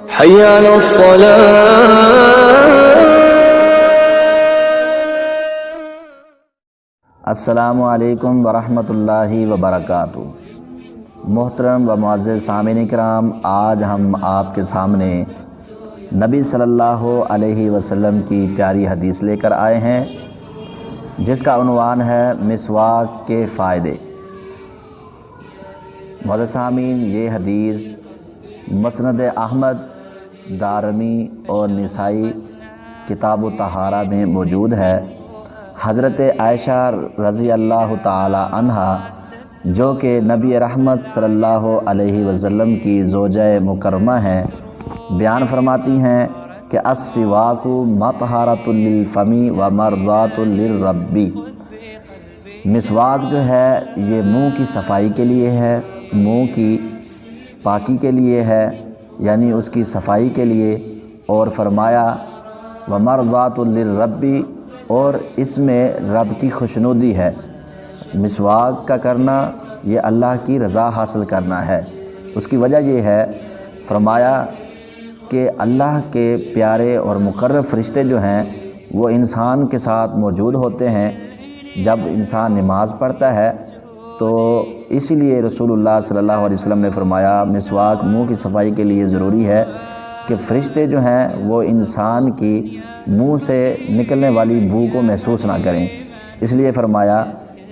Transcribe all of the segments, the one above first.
حي على الصلاة۔ السلام علیکم ورحمۃ اللہ وبرکاتہ۔ محترم و معزز سامعین کرام، آج ہم آپ کے سامنے نبی صلی اللہ علیہ وسلم کی پیاری حدیث لے کر آئے ہیں، جس کا عنوان ہے مسواک کے فائدے۔ معزز سامعین، یہ حدیث مسند احمد، دارمی اور نسائی کتاب الطہارہ میں موجود ہے۔ حضرت عائشہ رضی اللہ تعالی عنہا، جو کہ نبی رحمت صلی اللہ علیہ وسلم کی زوجہ مکرمہ ہیں، بیان فرماتی ہیں کہ السواک مطہرۃ للفم و مرضات للرب۔ مسواک جو ہے یہ منہ کی صفائی کے لیے ہے، منہ کی پاکی کے لیے ہے، یعنی اس کی صفائی کے لیے، اور فرمایا ومرضات للرب، اور اس میں رب کی خوشنودی ہے۔ مسواک کا کرنا یہ اللہ کی رضا حاصل کرنا ہے۔ اس کی وجہ یہ ہے، فرمایا کہ اللہ کے پیارے اور مقرب فرشتے جو ہیں وہ انسان کے ساتھ موجود ہوتے ہیں جب انسان نماز پڑھتا ہے، تو اسی لیے رسول اللہ صلی اللہ علیہ وسلم نے فرمایا مسواک منہ کی صفائی کے لیے ضروری ہے کہ فرشتے جو ہیں وہ انسان کی منہ سے نکلنے والی بو کو محسوس نہ کریں۔ اس لیے فرمایا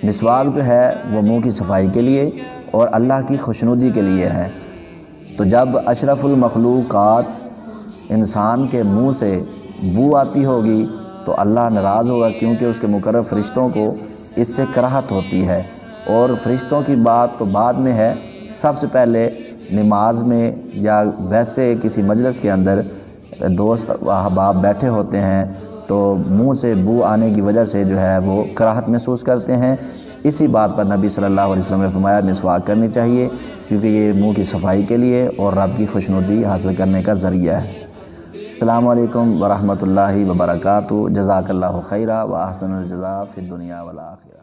مسواک جو ہے وہ منہ کی صفائی کے لیے اور اللہ کی خوشنودی کے لیے ہے۔ تو جب اشرف المخلوقات انسان کے منہ سے بو آتی ہوگی تو اللہ ناراض ہوگا، کیونکہ اس کے مقرب فرشتوں کو اس سے کراہت ہوتی ہے۔ اور فرشتوں کی بات تو بعد میں ہے، سب سے پہلے نماز میں یا ویسے کسی مجلس کے اندر دوست و احباب بیٹھے ہوتے ہیں تو منہ سے بو آنے کی وجہ سے جو ہے وہ کراہت محسوس کرتے ہیں۔ اسی بات پر نبی صلی اللہ علیہ وسلم نے فرمایا مسواک کرنی چاہیے، کیونکہ یہ منہ کی صفائی کے لیے اور رب کی خوشنودی حاصل کرنے کا ذریعہ ہے۔ السلام علیکم ورحمۃ اللہ وبرکاتہ۔ جزاک اللہ خیرہ و احسن الجزاء فی الدنیا والآخرہ۔